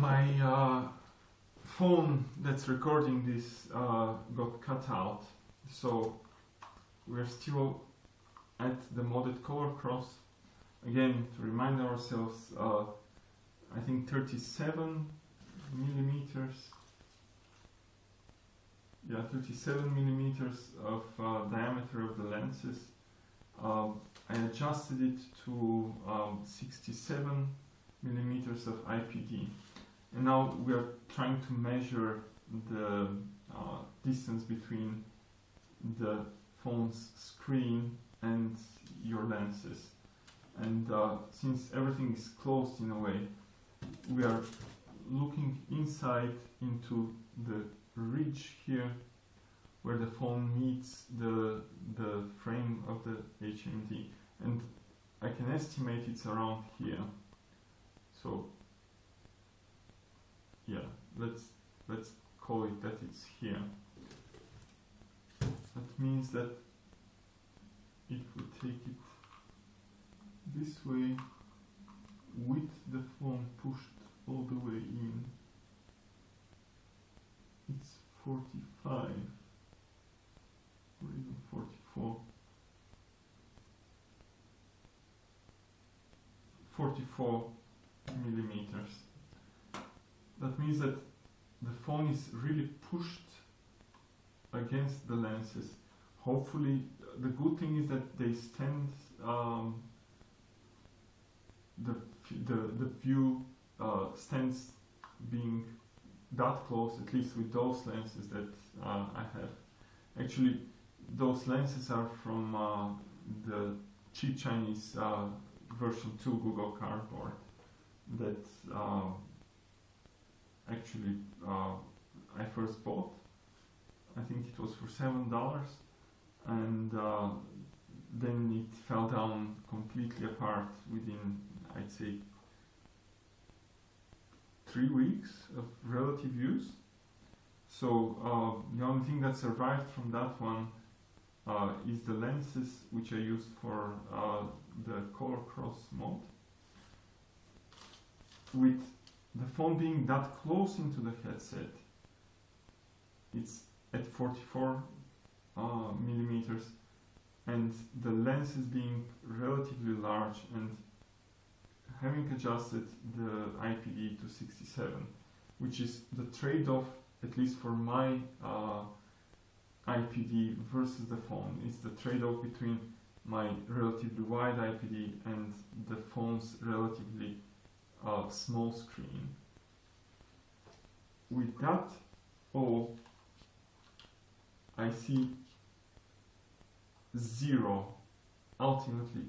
My phone that's recording this got cut out, so we're still at the modded color cross. Again, to remind ourselves, I think 37 millimeters. Yeah, 37 millimeters of diameter of the lenses. I adjusted it to 67 millimeters of IPD. And now we are trying to measure the distance between the phone's screen and your lenses. And since everything is closed in a way, we are looking inside into the ridge here where the phone meets the frame of the HMD. And I can estimate it's around here. So yeah, let's call it that it's here. That means that if we take it this way with the phone pushed all the way in, it's 45 or even 44. 44 millimeters. That means that the phone is really pushed against the lenses. Hopefully, the good thing is that they stand, the view stands being that close, at least with those lenses that I have. Actually, those lenses are from the cheap Chinese version 2 Google Cardboard that actually I first bought. I think it was for $7, and then it fell down completely apart within, I'd say, 3 weeks of relative use. So the only thing that survived from that one is the lenses which I used for the color cross mode. With the phone being that close into the headset, it's at 44 millimeters, and the lenses being relatively large, and having adjusted the IPD to 67, which is the trade-off, at least for my IPD versus the phone. It's the trade-off between my relatively wide IPD and the phone's relatively small screen. With that all, I see zero. Ultimately,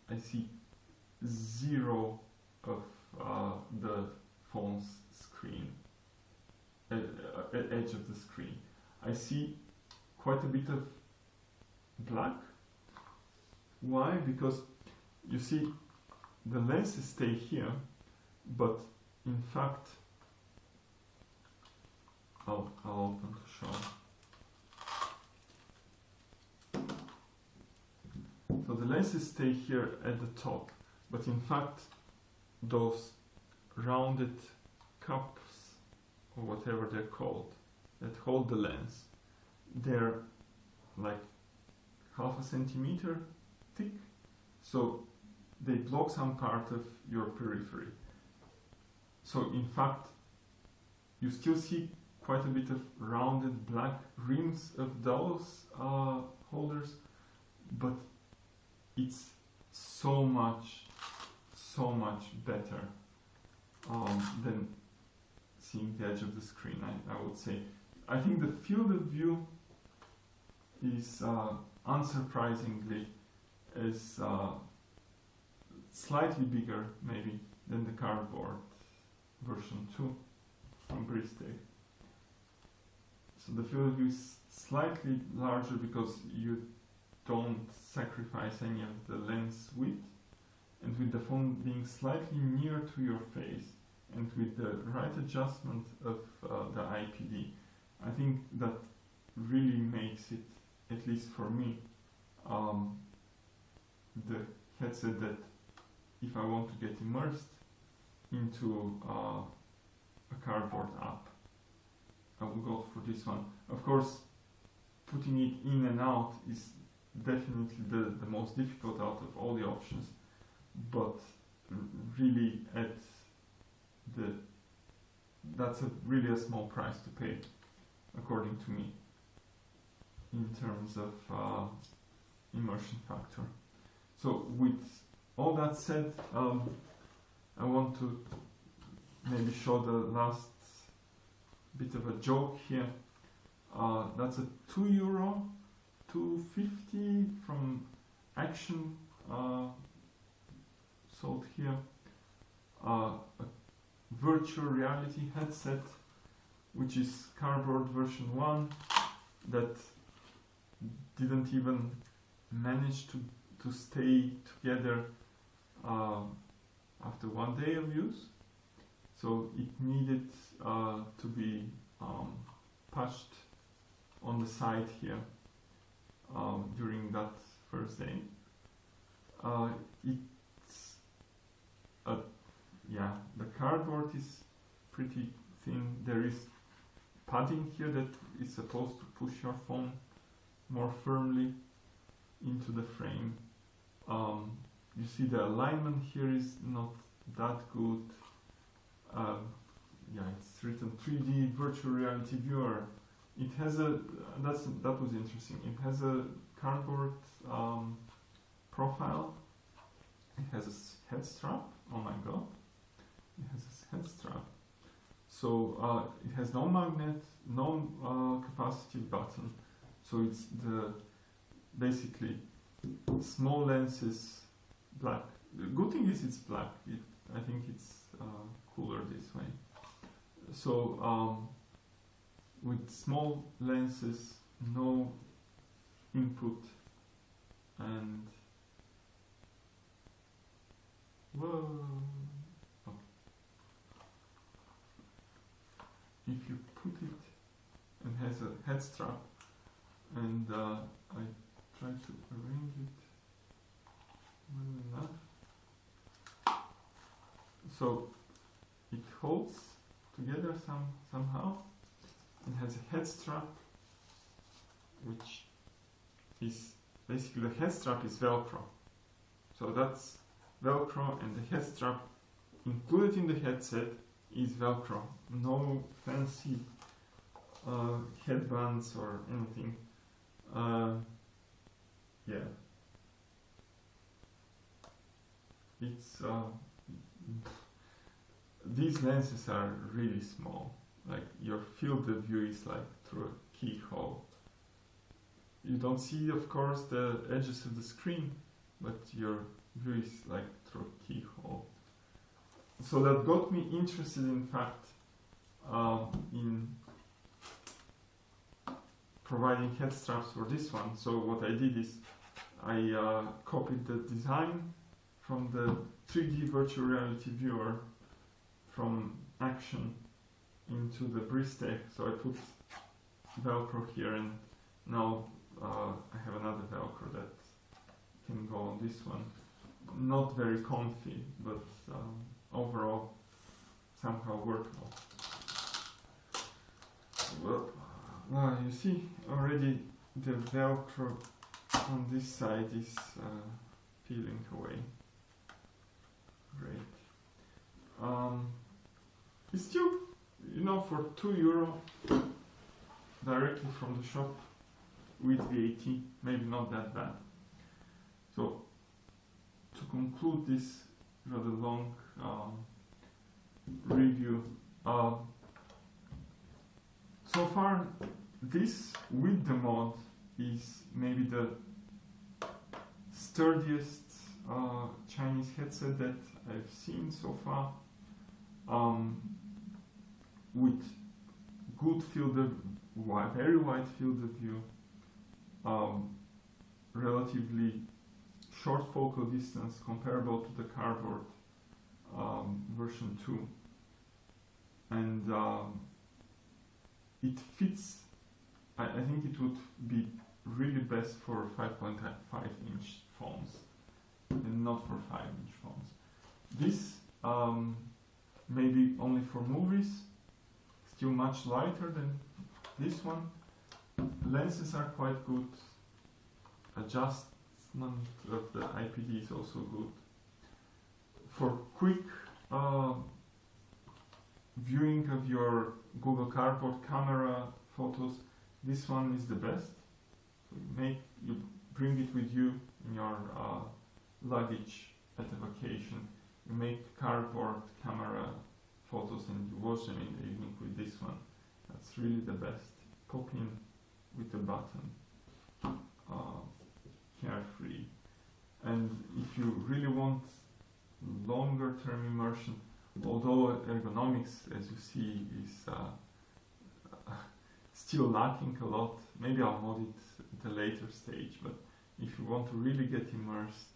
I see zero of the phone's screen, edge of the screen. I see quite a bit of black. Why? Because you see the lenses stay here, but in fact, I'll open to show. So the lenses stay here at the top, but in fact those rounded cups, or whatever they're called, that hold the lens, they're like half a centimeter thick, so they block some part of your periphery. So in fact you still see quite a bit of rounded black rims of those holders, but it's so much better than seeing the edge of the screen, I would say. I think the field of view is unsurprisingly is slightly bigger maybe than the cardboard version 2 from Briztech. So the field of view is slightly larger because you don't sacrifice any of the lens width, and with the phone being slightly near to your face and with the right adjustment of the IPD, I think that really makes it, at least for me, the headset that if I want to get immersed into a a cardboard app, I will go for this one. Of course, putting it in and out is definitely the most difficult out of all the options, but really that's really a small price to pay, according to me, in terms of immersion factor. So with all that said, I want to maybe show the last bit of a joke here. That's a €2, €2.50 from Action, sold here. A virtual reality headset, which is cardboard version 1, that didn't even manage to stay together after 1 day of use. So it needed to be patched on the side here during that first day. Yeah, the cardboard is pretty thin. There is padding here that is supposed to push your phone more firmly into the frame. You see the alignment here is not that good. Yeah, it's written 3D virtual reality viewer. It has that was interesting. It has a cardboard profile. It has a head strap. Oh my god! It has a head strap. So it has no magnet, no capacitive button. So it's basically small lenses, black. The good thing is it's black. I think it's cooler this way. So with small lenses, no input, and whoa. Okay. If you put it, and has a head strap, and I try to arrange it well enough, so it holds together somehow, and has a head strap, which is basically, the head strap is Velcro. So that's Velcro, and the head strap included in the headset is Velcro. No fancy headbands or anything. Yeah. It's these lenses are really small. Like, your field of view is like through a keyhole. You don't see, of course, the edges of the screen, but your view is like through a keyhole. So that got me interested, in fact, in providing head straps for this one. So what I did is I copied the design from the 3D virtual reality viewer from Action into the Briztech. So I put Velcro here, and now I have another Velcro that can go on this one. Not very comfy, but overall somehow workable. Well, you see already the Velcro on this side is peeling away. Great. It's still, you know, for €2 directly from the shop with VAT, maybe not that bad. So to conclude this rather long review, so far this with the mod is maybe the sturdiest Chinese headset that I've seen so far, with good field of very wide field of view, relatively short focal distance comparable to the cardboard version 2, and it fits. I think it would be really best for 5.5-inch phones and not for 5-inch phones. This maybe only for movies, still much lighter than this one. Lenses are quite good. Adjustment of the IPD is also good. For quick viewing of your Google Cardboard camera photos, this one is the best. So you bring it with you in your luggage at a vacation. You make cardboard camera photos and you watch them in the evening with this one. That's really the best. Pop in with the button. Carefree. And if you really want longer term immersion, although ergonomics, as you see, is still lacking a lot, maybe I'll mod it at a later stage, but if you want to really get immersed,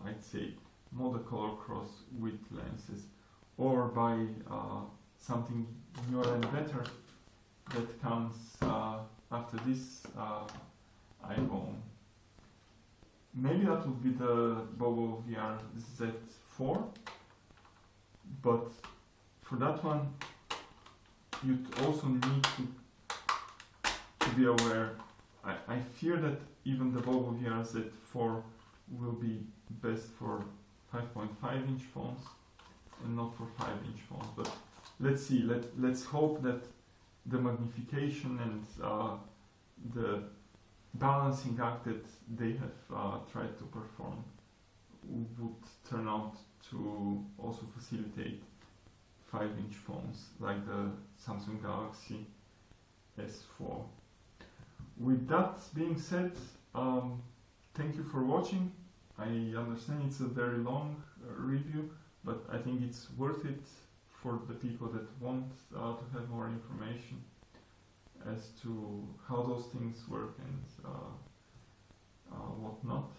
I'd say mod a color cross with lenses, or buy something newer and better that comes after this IWOWN. Maybe that would be the BoboVR Z4, but for that one you'd also need to be aware. I fear that even the BoboVR Z4 will be best for 5.5 inch phones and not for 5 inch phones, but let's see, let's hope that the magnification and the balancing act that they have tried to perform would turn out to also facilitate 5 inch phones like the Samsung Galaxy S4. With that being said, thank you for watching. I understand it's a very long review, but I think it's worth it for the people that want to have more information as to how those things work and whatnot.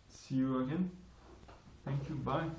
See you again. Thank you. Bye.